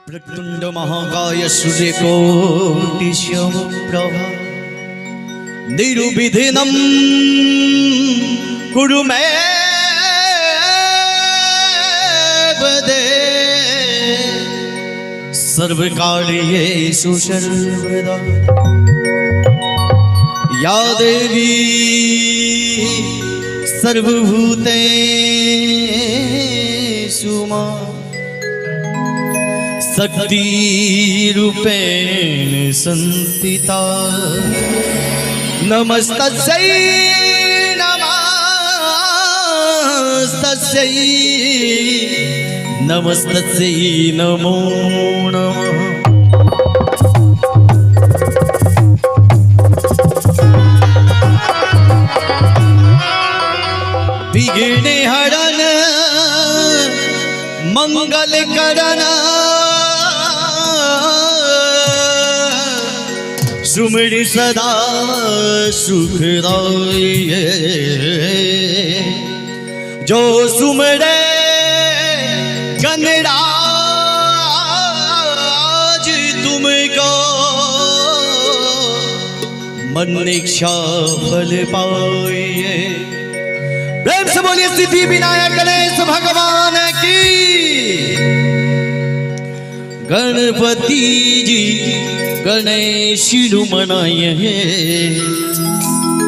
प्रतुंड महाकाय सूर्यकोटि समप्रभा निर्विघ्नं कुरु मे देव सर्वकार्येषु सर्वदा या देवी सर्वभूतेषु शक्ति रूपेण संस्थिता नमस्तस्यै नमस्तस्यै नमस्तस्यै नमो नमः। विघ्न हरण मंगल करण सुमिर सदा सुखदाई जो सुमरे गणराज तुमको मन इच्छा फल पाए। प्रेम से बोलिए सिद्धि विनायक गणेश भगवान की। गणपति जी गणेश मनाए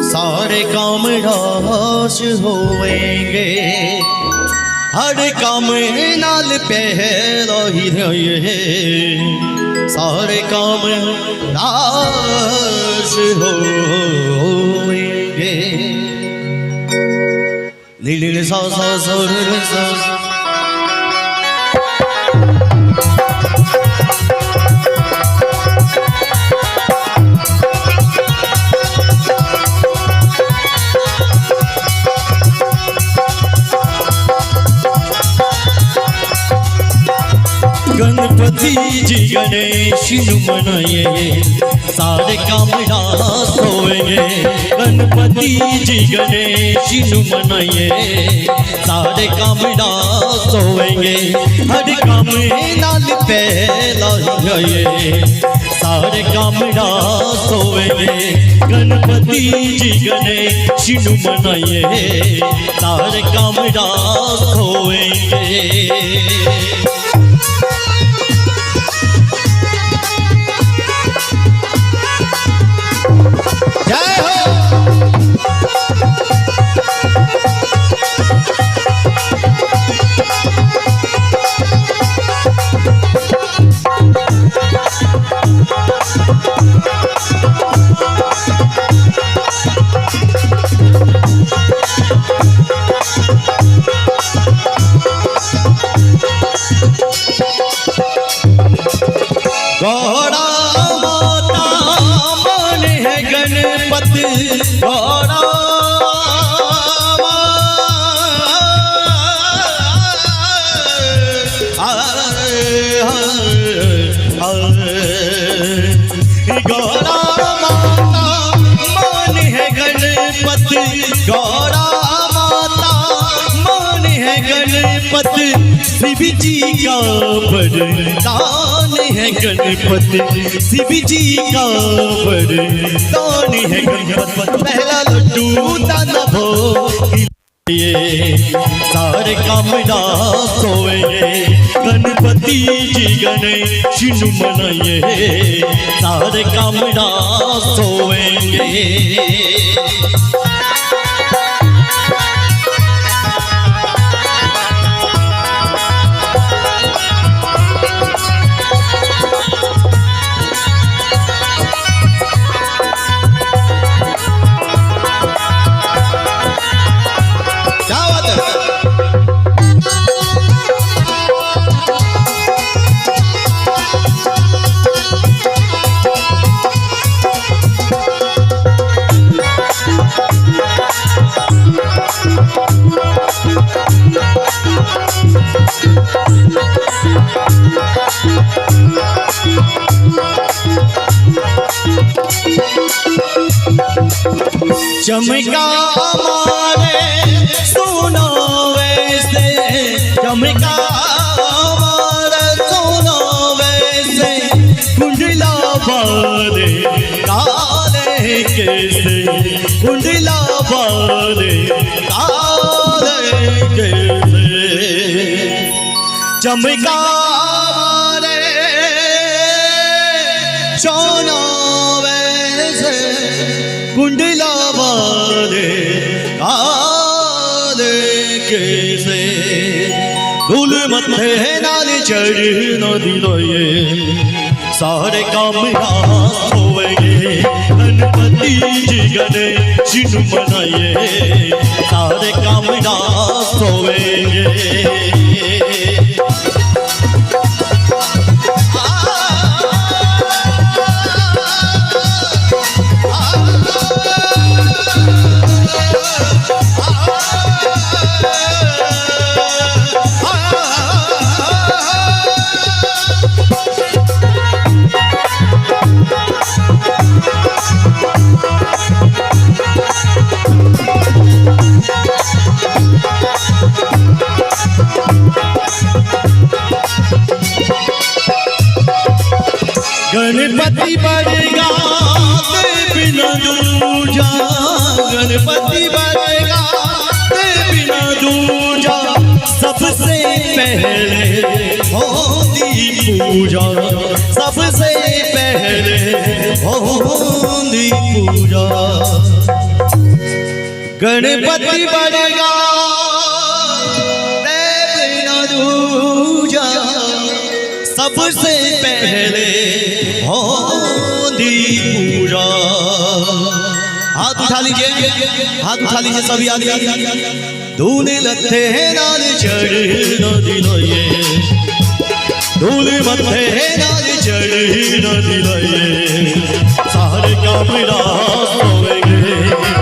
सारे काम रास होएंगे हर काम नाल पहला ही रहे सारे काम रास होएंगे। नील सा सा सा गणपति जी गणेश मनाए सारे काम रास होएंगे। गणपति जी गणेश मनाए सारे काम रास होएंगे हर काम नाल पहला जाए सारे काम रास होएंगे। गणपति जी गणेश मनाए सारे काम रास होएंगे। गौड़ा माता मन है गणपति गौड़ा गौड़ा माता मन है गणपति गौड़ा माता मन है गणपति शिव जी का वरदान है गणपति शिव जी का वरदान है गणपति। पहला लड्डू दाना भोग सारे काम रास होएंगे। गणपति जी गणेश मनाए सारे काम रास होएंगे। चमका मारे सुनो वैसे चमका मारे सुनो वैसे कैसे कुंडला वाले काले कैसे चमका रे सोना वैसे कुंडला वाले काले कैसे धूल मथे नाल चढ़ न दिलोए सारे काम होएंगे गणपति जी गणेश मनाइए सारे काम होएंगे गणपति बढ़ेगा ते बिना दूजा गणपति बढ़ेगा ते बिना दूजा सबसे पहले होती पूजा सबसे पहले होती पूजा गणपति बढ़ेगा ते बिना दूजा सबसे पहले होती पूजा हाथ उठा लीजिए सभी आदमी धूल लथे नाल चढ़ न दिलोए धूल मथे नाल चढ़ न दिलोए सारे काम होएंगे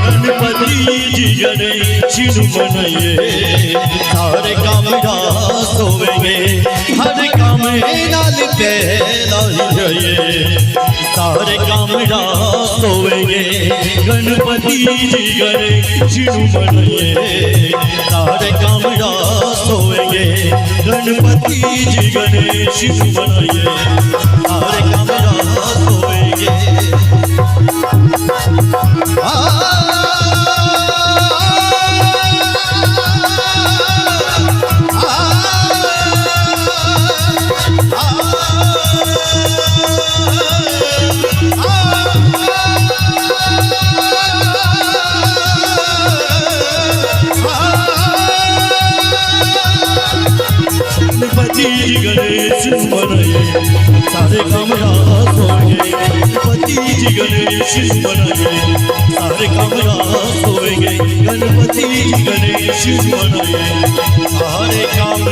गणपति जी गणेश मनाइए सारे काम होएंगे हर काम नाल जाइए सारे काम होएंगे गणपति जी गणेश मनाइए सारे काम होएंगे गणपति जी गणेश मनाइए सारे काम होएंगे गणपति जी गणेश मनाइए सारे काम होएंगे गणपति जी गणेश मनाइए सारे काम होएंगे गणपति जी गणेश मनाइए सारे काम